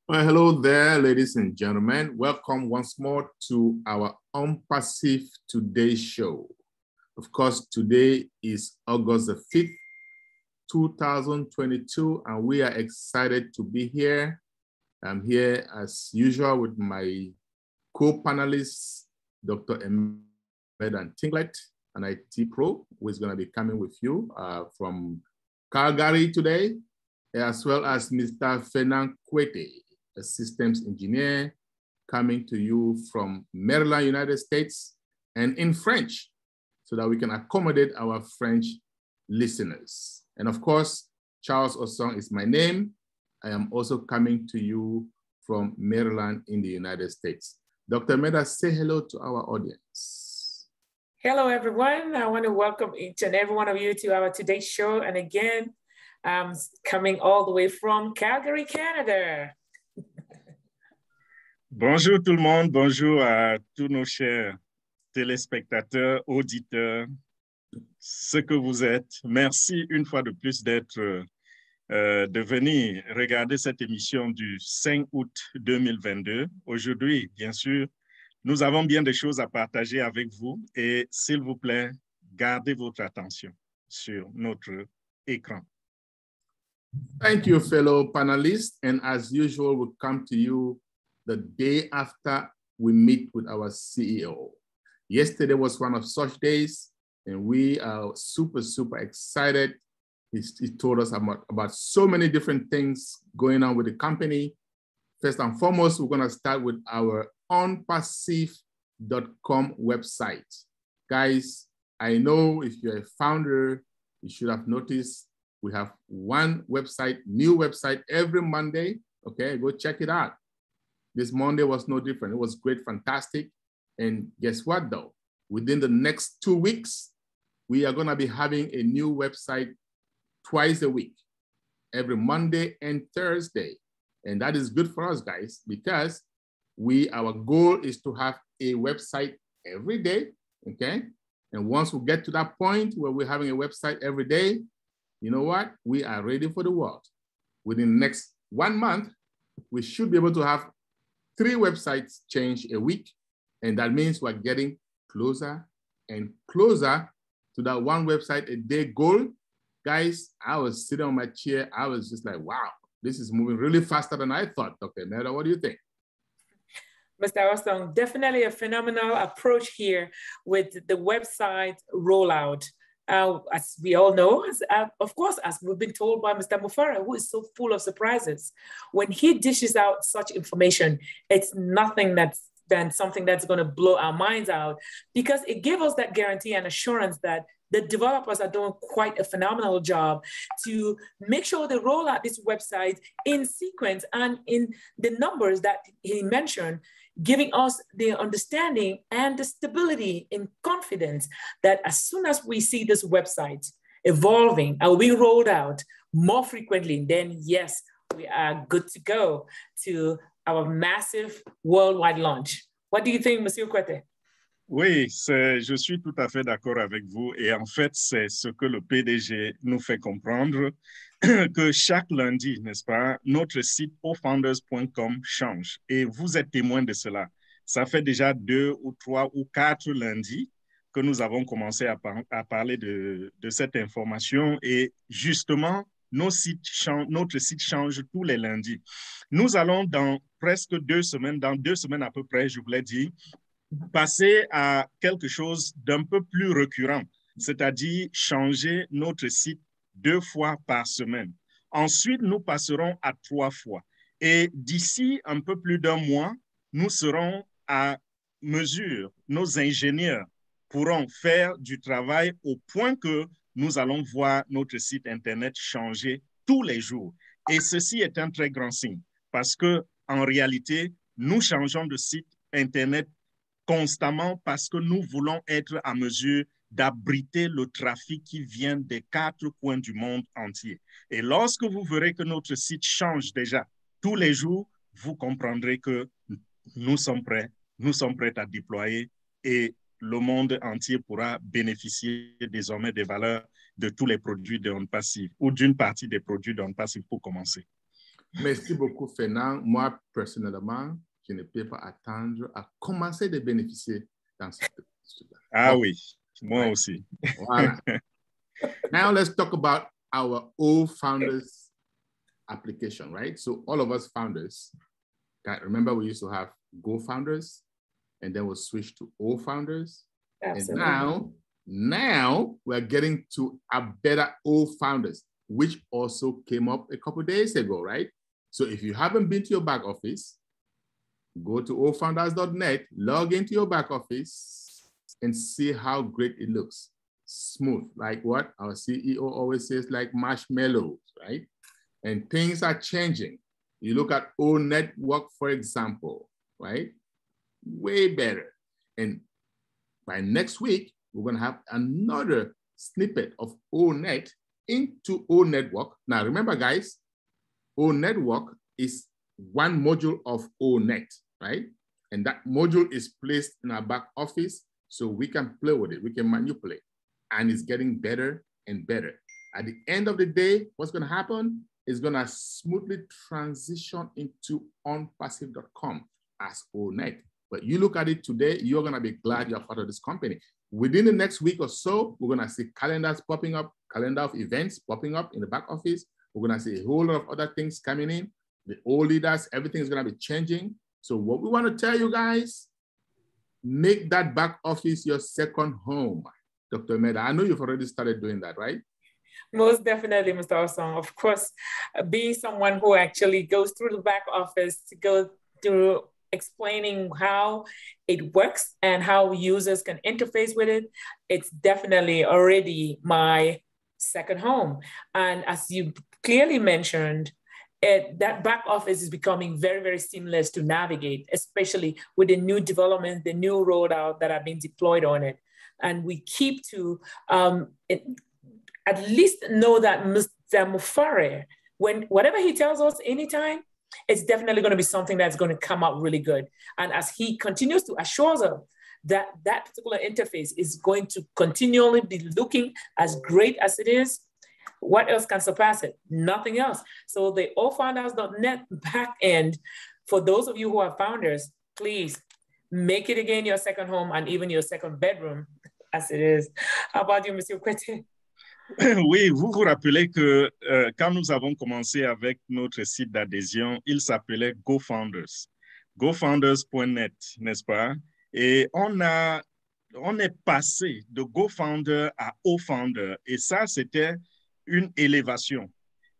Well, hello there, ladies and gentlemen. Welcome once more to our ONPASSIVE Today show. Of course, today is August the 5th, 2022, and we are excited to be here. I'm here as usual with my co-panelists, Dr. Emelda Ntinglet, an IT pro, who is going to be coming with you from Calgary today, as well as Mr. Fernand Kuete, a systems engineer, coming to you from Maryland, United States, and in French, so that we can accommodate our French listeners. And of course, Charles Osong is my name. I am also coming to you from Maryland in the United States. Dr. Meda, say hello to our audience. Hello, everyone. I want to welcome each and every one of you to our today's show. And again, I'm coming all the way from Calgary, Canada. Bonjour tout le monde, bonjour à tous nos chers téléspectateurs, auditeurs, ce que vous êtes. Merci une fois de plus de venir regarder cette émission du 5 août 2022. Aujourd'hui, bien sûr, nous avons bien des choses à partager avec vous et s'il vous plaît, gardez votre attention sur notre écran. Thank you, fellow panelists. And as usual, we'll come to you the day after we meet with our CEO. Yesterday was one of such days, and we are super, super excited. He told us about so many different things going on with the company. First and foremost, we're gonna start with our onpassive.com website. Guys, I know if you're a founder, you should have noticed we have one website, new website every Monday. Okay, go check it out. This Monday was no different. It was great, fantastic. And guess what though? Within the next 2 weeks, we are gonna be having a new website twice a week, every Monday and Thursday. And that is good for us, guys, because our goal is to have a website every day, okay? And once we get to that point where we're having a website every day, you know what? We are ready for the world. Within the next 1 month, we should be able to have 3 websites change a week. And that means we're getting closer and closer to that 1 website a day goal. Guys, I was sitting on my chair. I was just like, wow, this is moving really faster than I thought. Dr. Emelda, what do you think? Mr. Osong, definitely a phenomenal approach here with the website rollout. As we all know, of course, as we've been told by Mr. Mufareh, who is so full of surprises, when he dishes out such information, it's nothing than something that's going to blow our minds out, because it gives us that guarantee and assurance that the developers are doing quite a phenomenal job to make sure they roll out this website in sequence and in the numbers that he mentioned, giving us the understanding and the stability and confidence that as soon as we see this website evolving and being rolled out more frequently, then yes, we are good to go to our massive worldwide launch. What do you think, Monsieur Kuete? Oui, je suis tout à fait d'accord avec vous. Et en fait, c'est ce que le PDG nous fait comprendre, que chaque lundi, n'est-ce pas, notre site Ofounders.com change. Et vous êtes témoin de cela. Ça fait déjà 2 ou 3 ou 4 lundis que nous avons commencé à parler de cette information. Et justement, notre site change tous les lundis. Nous allons dans presque 2 semaines, dans 2 semaines à peu près, je vous l'ai dit, passer à quelque chose d'un peu plus récurrent, c'est-à-dire changer notre site 2 fois par semaine. Ensuite, nous passerons à 3 fois. Et d'ici un peu plus d'1 mois, nous serons à mesure, nos ingénieurs pourront faire du travail au point que nous allons voir notre site Internet changer tous les jours. Et ceci est un très grand signe parce qu'en réalité, nous changeons de site Internet constamment parce que nous voulons être à mesure d'abriter le trafic qui vient des 4 coins du monde entier. Et lorsque vous verrez que notre site change déjà tous les jours, vous comprendrez que nous sommes prêts à déployer et le monde entier pourra bénéficier désormais des valeurs de tous les produits de ONPASSIVE ou d'une partie des produits de ONPASSIVE pour commencer. Merci beaucoup, Fernand. Moi, personnellement, je ne peux pas attendre à commencer de bénéficier dans ce studio. Ah oui, moi aussi. Voilà. Now let's talk about our Ofounders application, right? So all of us founders, remember we used to have Go-Founders, and then we'll switch to Ofounders. Absolutely. And now we're getting to a better Ofounders, which also came up a couple of days ago, right? So if you haven't been to your back office, go to ofounders.net, log into your back office, and see how great it looks. Smooth, like what our CEO always says, like marshmallows, right? And things are changing. You look at O Network, for example, right? Way better. And by next week, we're going to have another snippet of O Net into O Network. Now, remember, guys, O Network is one module of O Net, right? And that module is placed in our back office so we can play with it, we can manipulate. And it's getting better and better. At the end of the day, what's going to happen is going to smoothly transition into onpassive.com as O Net. But you look at it today, you're going to be glad you're part of this company. Within the next week or so, we're going to see calendars popping up, calendar of events popping up in the back office. We're going to see a whole lot of other things coming in. The old leaders, everything is going to be changing. So what we want to tell you guys, make that back office your second home. Dr. Emelda, I know you've already started doing that, right? Most definitely, Mr. Osong. Of course, being someone who actually goes through the back office to go through explaining how it works and how users can interface with it, it's definitely already my second home. And as you clearly mentioned, that back office is becoming very, very seamless to navigate, especially with the new developments, the new rollout that have been deployed on it. And we keep to at least know that Mr. Mufareh, whatever he tells us anytime, it's definitely going to be something that's going to come out really good. And as he continues to assure us that that particular interface is going to continually be looking as great as it is, what else can surpass it? Nothing else. So the Ofounders.net back end, for those of you who are founders, please make it again your second home and even your second bedroom as it is. How about you, Monsieur Kuete? Oui, vous vous rappelez que quand nous avons commencé avec notre site d'adhésion, il s'appelait GoFounders, gofounders.net, n'est-ce pas? Et on est passé de GoFounder à Ofounder, et ça, c'était une élévation.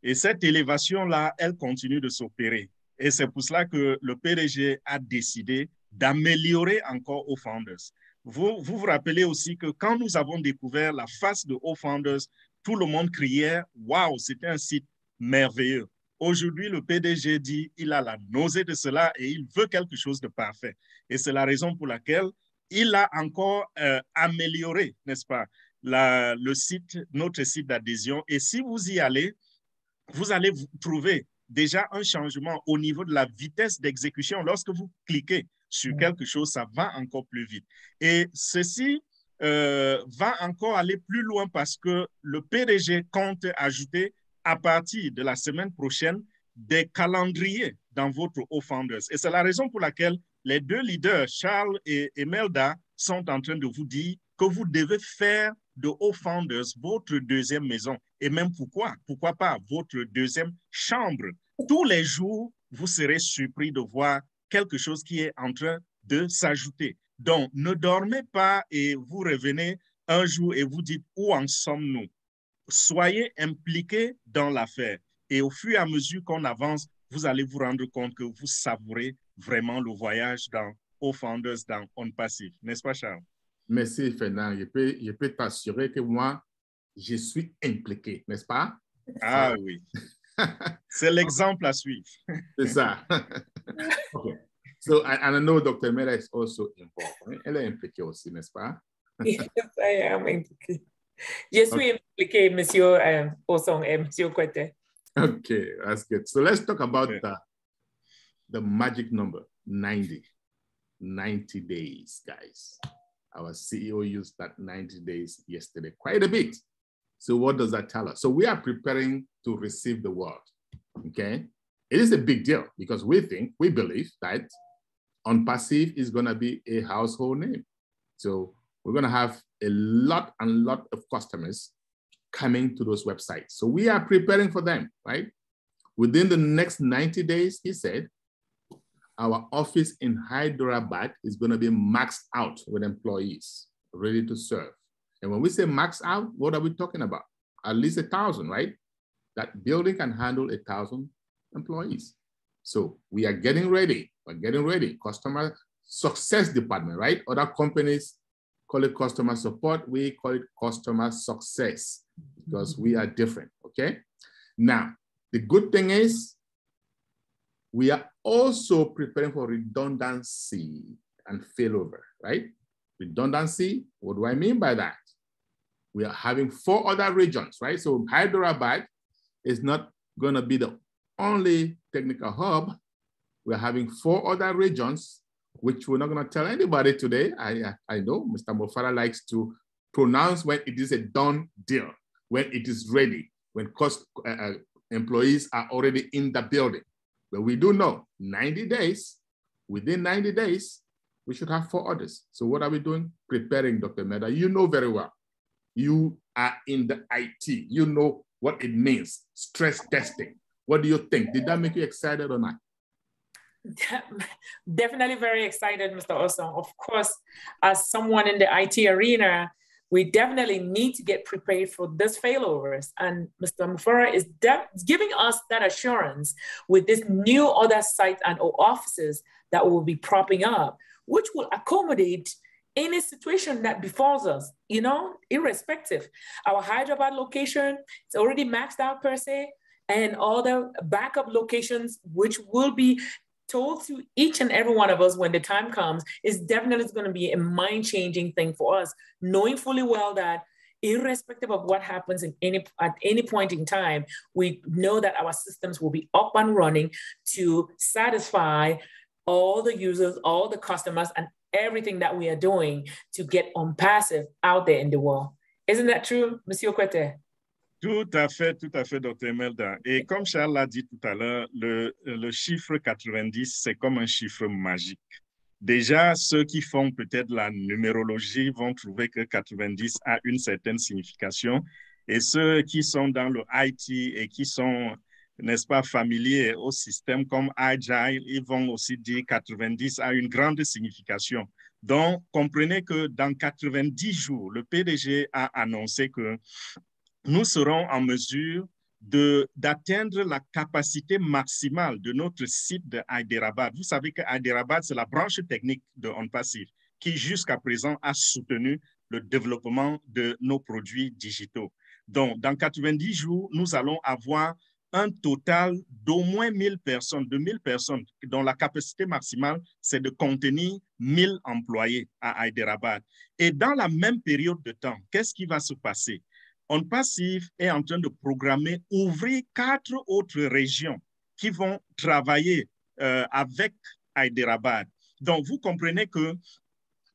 Et cette élévation-là, elle continue de s'opérer. Et c'est pour cela que le PDG a décidé d'améliorer encore Ofounders. Vous vous rappelez aussi que quand nous avons découvert la face de Ofounders, tout le monde criait « Waouh, c'était un site merveilleux ». Aujourd'hui, le PDG dit il a la nausée de cela et il veut quelque chose de parfait. Et c'est la raison pour laquelle il a encore amélioré, n'est-ce pas, le site, notre site d'adhésion. Et si vous y allez, vous allez trouver déjà un changement au niveau de la vitesse d'exécution. Lorsque vous cliquez sur quelque chose, ça va encore plus vite. Et ceci va encore aller plus loin parce que le PDG compte ajouter à partir de la semaine prochaine des calendriers dans votre Ofounders. Et c'est la raison pour laquelle les deux leaders, Charles et Emelda, sont en train de vous dire que vous devez faire de Ofounders votre deuxième maison. Et même pourquoi pas votre deuxième chambre. Tous les jours, vous serez surpris de voir quelque chose qui est en train de s'ajouter. Donc, ne dormez pas et vous revenez un jour et vous dites où en sommes-nous. Soyez impliqués dans l'affaire. Et au fur et à mesure qu'on avance, vous allez vous rendre compte que vous savourez vraiment le voyage dans Ofounders, dans ONPASSIVE. N'est-ce pas, Charles? Merci, Fernand. Je peux t'assurer que moi, je suis impliqué, n'est-ce pas? Ah oui. C'est l'exemple à suivre. C'est ça. Okay. So, and I know Dr. Emelda is also involved. Right? Elle est impliquée aussi, n'est-ce pas? Yes, I am impliqué. Je suis impliqué, Monsieur Osong et Monsieur Kuete. Okay, that's good. So let's talk about the magic number, 90. 90 days, guys. Our CEO used that 90 days yesterday, quite a bit. So what does that tell us? So we are preparing to receive the word, okay? It is a big deal because we believe that ONPASSIVE is going to be a household name. So we're going to have a lot of customers coming to those websites. So we are preparing for them, right? Within the next 90 days, he said, our office in Hyderabad is going to be maxed out with employees ready to serve. And when we say max out, what are we talking about? At least 1,000, right? That building can handle 1,000 employees. So we are getting ready. We're getting ready. Customer success department, right? Other companies call it customer support. We call it customer success because we are different, okay? Now, the good thing is we are also preparing for redundancy and failover, right? Redundancy, what do I mean by that? We are having 4 other regions, right? So Hyderabad is not going to be the only technical hub. We're having 4 other regions, which we're not going to tell anybody today. I know Mr. Mufareh likes to pronounce when it is a done deal, when it is ready, when employees are already in the building. But we do know 90 days, within 90 days, we should have 4 others. So what are we doing? Preparing, Dr. Emelda. You know very well. You are in the IT. You know what it means, stress testing. What do you think? Did that make you excited or not? Definitely very excited, Mr. Osong. Of course, as someone in the IT arena, we definitely need to get prepared for this failovers. And Mr. Mufareh is giving us that assurance with this new other sites and offices that will be propping up, which will accommodate any situation that befalls us, you know, irrespective. Our Hyderabad location is already maxed out per se, and all the backup locations, which will be told to each and every one of us when the time comes, is definitely going to be a mind-changing thing for us, knowing fully well that irrespective of what happens at any point in time, we know that our systems will be up and running to satisfy all the users, all the customers, and everything that we are doing to get ONPASSIVE out there in the world. Isn't that true, Monsieur Kuete? Tout à fait, Dr. Emelda. Et comme Charles l'a dit tout à l'heure, le chiffre 90, c'est comme un chiffre magique. Déjà, ceux qui font peut-être la numérologie vont trouver que 90 a une certaine signification. Et ceux qui sont dans le IT et qui sont, n'est-ce pas, familiers au système comme Agile, ils vont aussi dire 90 a une grande signification. Donc, comprenez que dans 90 jours, le PDG a annoncé que nous serons en mesure d'atteindre la capacité maximale de notre site de Hyderabad. Vous savez que Hyderabad, c'est la branche technique de ONPASSIVE qui, jusqu'à présent, a soutenu le développement de nos produits digitaux. Donc, dans 90 jours, nous allons avoir un total d'au moins 1000 personnes, de 1000 personnes, dont la capacité maximale, c'est de contenir 1000 employés à Hyderabad. Et dans la même période de temps, qu'est-ce qui va se passer? ONPASSIVE est en train de programmer ouvrir 4 autres régions qui vont travailler avec Hyderabad. Donc, vous comprenez que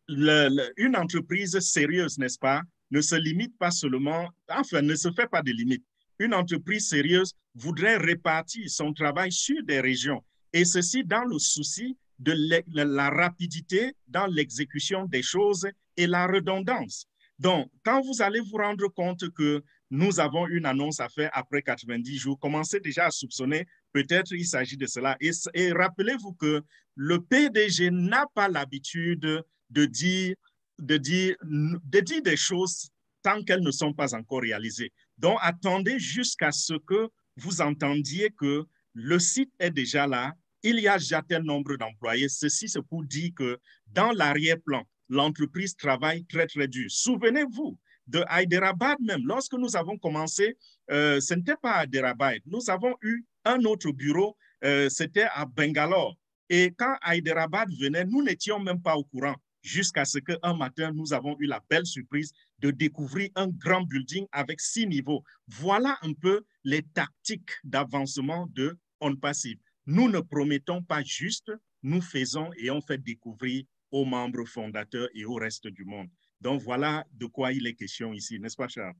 une entreprise sérieuse, n'est-ce pas, ne se limite pas seulement, enfin, ne se fait pas de limites. Une entreprise sérieuse voudrait répartir son travail sur des régions, et ceci dans le souci de la rapidité dans l'exécution des choses et la redondance. Donc, quand vous allez vous rendre compte que nous avons une annonce à faire après 90 jours, commencez déjà à soupçonner, peut-être il s'agit de cela. Et rappelez-vous que le PDG n'a pas l'habitude de dire des choses tant qu'elles ne sont pas encore réalisées. Donc, attendez jusqu'à ce que vous entendiez que le site est déjà là, il y a déjà tel nombre d'employés. Ceci, c'est pour dire que dans l'arrière-plan, l'entreprise travaille très, très dur. Souvenez-vous de Hyderabad même. Lorsque nous avons commencé, ce n'était pas à Hyderabad. Nous avons eu un autre bureau, c'était à Bangalore. Et quand Hyderabad venait, nous n'étions même pas au courant. Jusqu'à ce qu'un matin, nous avons eu la belle surprise de découvrir un grand building avec 6 niveaux. Voilà un peu les tactiques d'avancement de ONPASSIVE. Nous ne promettons pas juste, nous faisons et on fait découvrir aux membres fondateurs et au reste du monde. Donc, voilà de quoi il est question ici, n'est-ce pas, Charles?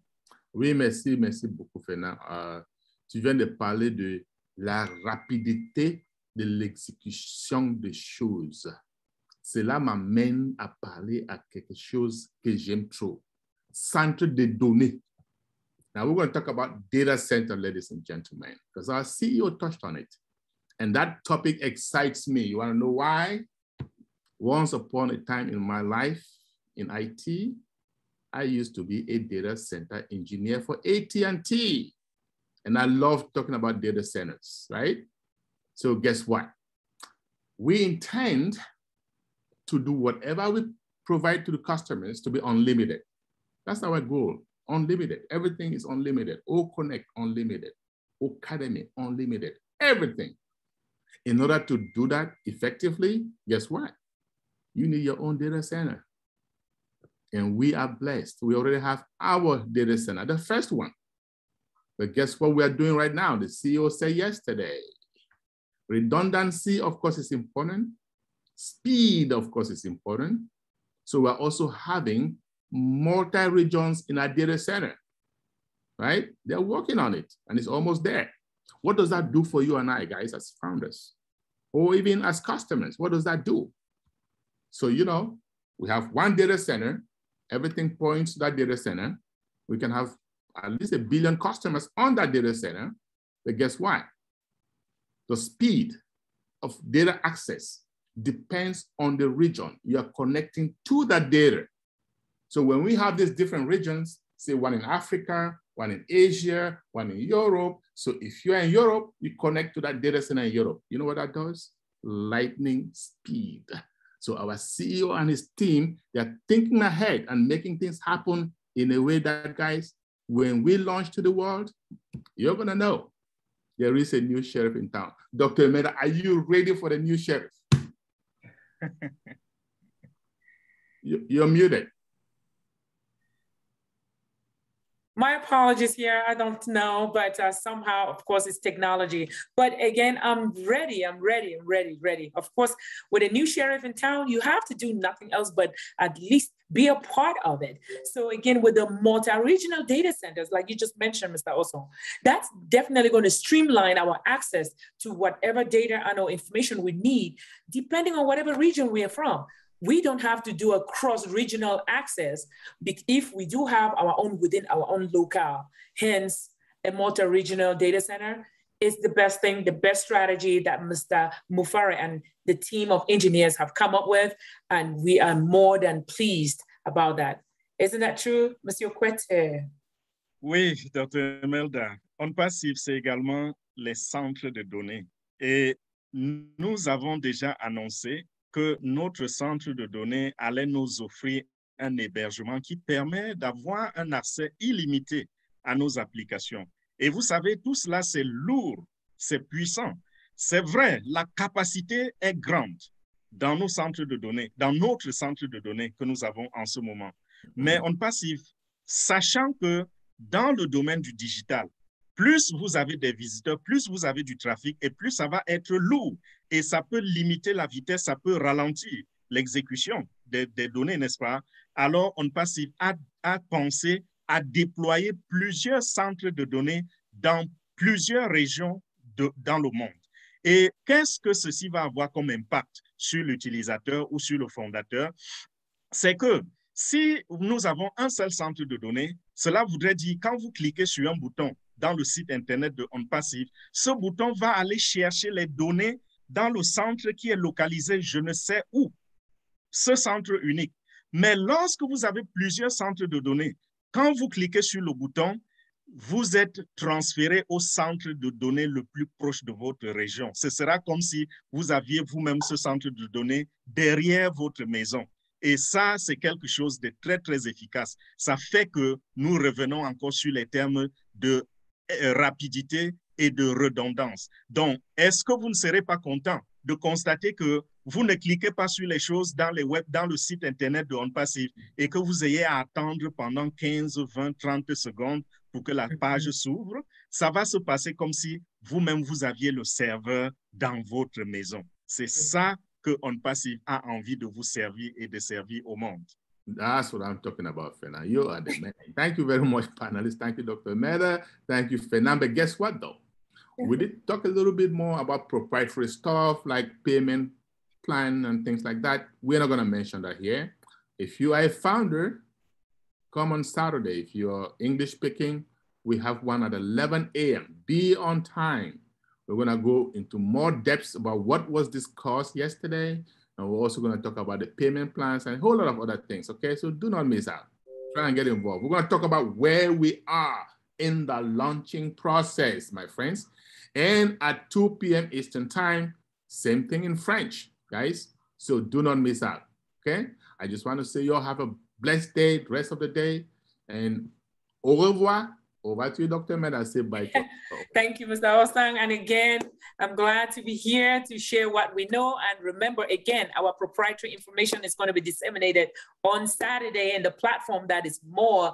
Oui, merci beaucoup, Fernand. Tu viens de parler de la rapidité de l'exécution des choses. Cela m'amène à parler à quelque chose que j'aime trop. Centre de données. Now we're going to talk about data center, ladies and gentlemen, because our CEO touched on it. And that topic excites me. You want to know why? Once upon a time in my life in IT, I used to be a data center engineer for AT&T. And I love talking about data centers, right? So guess what? We intend to do whatever we provide to the customers to be unlimited. That's our goal, unlimited. Everything is unlimited. O-Connect, unlimited. Academy, unlimited. Everything. In order to do that effectively, guess what? You need your own data center. And we are blessed. We already have our data center, the first one. But guess what we are doing right now? The CEO said yesterday. Redundancy, of course, is important. Speed, of course, is important. So we're also having multi-regions in our data center, right? They're working on it and it's almost there. What does that do for you and I, guys, as founders? Or even as customers, what does that do? So, you know, we have one data center, everything points to that data center. We can have at least 1 billion customers on that data center, but guess what? The speed of data access depends on the region you are connecting to that data. So when we have these different regions, say one in Africa, one in Asia, one in Europe. So if you're in Europe, you connect to that data center in Europe. You know what that does? Lightning speed. So our CEO and his team, they're thinking ahead and making things happen in a way that, guys, when we launch to the world, you're gonna know there is a new sheriff in town. Dr. Emelda, are you ready for the new sheriff? You're muted. My apologies here. I don't know, but somehow, of course, it's technology. But again, I'm ready. Of course, with a new sheriff in town, you have to do nothing else but at least be a part of it. So again, with the multi-regional data centers, like you just mentioned, Mr. Osong, that's definitely going to streamline our access to whatever data and or information we need, depending on whatever region we are from. We don't have to do a cross-regional access if we do have our own within our own locale. Hence, a multi-regional data center is the best thing, the best strategy that Mr. Mufareh and the team of engineers have come up with, and we are more than pleased about that. Isn't that true, Monsieur Kuete? Oui, Dr. Emelda. ONPASSIVE, c'est également les centres de données. Et nous avons déjà annoncé que notre centre de données allait nous offrir un hébergement qui permet d'avoir un accès illimité à nos applications. Et vous savez, tout cela, c'est lourd, c'est puissant. C'est vrai, la capacité est grande dans nos centres de données, dans notre centre de données que nous avons en ce moment. Mais ONPASSIVE, sachant que dans le domaine du digital, plus vous avez des visiteurs, plus vous avez du trafic et plus ça va être lourd. Et ça peut limiter la vitesse, ça peut ralentir l'exécution des données, n'est-ce pas? Alors, ONPASSIVE a pensé à déployer plusieurs centres de données dans plusieurs régions dans le monde. Et qu'est-ce que ceci va avoir comme impact sur l'utilisateur ou sur le fondateur? C'est que si nous avons un seul centre de données, cela voudrait dire quand vous cliquez sur un bouton dans le site internet de ONPASSIVE, ce bouton va aller chercher les données dans le centre qui est localisé je ne sais où, ce centre unique. Mais lorsque vous avez plusieurs centres de données, quand vous cliquez sur le bouton, vous êtes transféré au centre de données le plus proche de votre région. Ce sera comme si vous aviez vous-même ce centre de données derrière votre maison. Et ça, c'est quelque chose de très, très efficace. Ça fait que nous revenons encore sur les termes de rapidité et de redondance. Donc, est-ce que vous ne serez pas content de constater que vous ne cliquez pas sur les choses dans le site internet de ONPASSIVE et que vous ayez à attendre pendant 15, 20, 30 secondes pour que la page s'ouvre? Ça va se passer comme si vous-même vous aviez le serveur dans votre maison. C'est ça que ONPASSIVE a envie de vous servir et de servir au monde. That's what I'm talking about, Fernand. You are the man. Thank you very much, panelists. Thank you, Dr. Emelda. Thank you, Fernand. But guess what, though? we did talk a little bit more about proprietary stuff like payment plan and things like that. We're not going to mention that here. If you are a founder, come on Saturday. If you're English speaking, we have one at 11 a.m. Be on time. We're going to go into more depths about what was discussed yesterday. And we're also going to talk about the payment plans and a whole lot of other things. Okay, so do not miss out. Try and get involved. We're going to talk about where we are in the launching process, my friends. And at 2 p.m. Eastern time, same thing in French, guys. So do not miss out, okay? I just want to say you all have a blessed day, the rest of the day. And au revoir. Over to you, Dr. Emelda. Say bye. Thank you, Mr. Osong. And again, I'm glad to be here to share what we know. And remember, again, our proprietary information is going to be disseminated on Saturday in the platform that is more,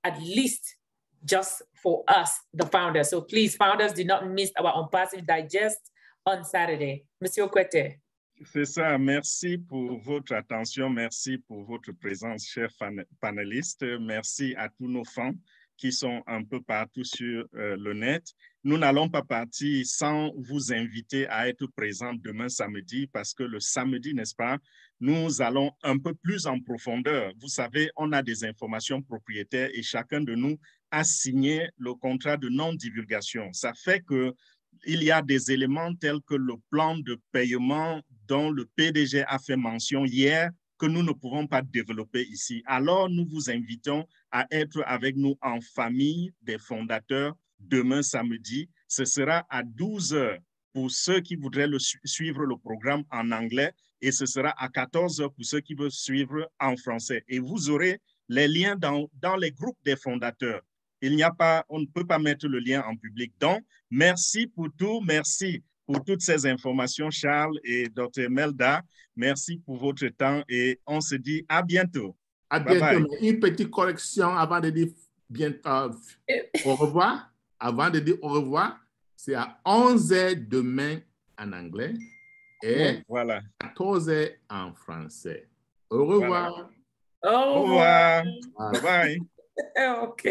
at least, just for us, the founders. So please, founders, do not miss our ONPASSIVE Digest on Saturday. Monsieur Kuete. C'est ça. Merci pour votre attention. Merci pour votre présence, chers panélistes. Merci à tous nos fans qui sont un peu partout sur le net. Nous n'allons pas partir sans vous inviter à être présents demain samedi parce que le samedi, n'est-ce pas, nous allons un peu plus en profondeur. Vous savez, on a des informations propriétaires et chacun de nous a signé le contrat de non-divulgation. Ça fait qu'il y a des éléments tels que le plan de paiement dont le PDG a fait mention hier que nous ne pouvons pas développer ici. Alors, nous vous invitons à être avec nous en famille des fondateurs demain samedi. Ce sera à 12 h pour ceux qui voudraient suivre le programme en anglais et ce sera à 14 h pour ceux qui veulent suivre en français. Et vous aurez les liens dans les groupes des fondateurs. Il n'y a pas, on ne peut pas mettre le lien en public. Donc, merci pour tout. Merci pour toutes ces informations, Charles et Dr. Emelda. Merci pour votre temps et on se dit à bientôt. À bientôt. Bye. Une petite correction avant de dire au revoir. Avant de dire au revoir, c'est à 11 h demain en anglais et voilà. 14 h en français. Au revoir. Voilà. Au revoir. Bye bye. OK.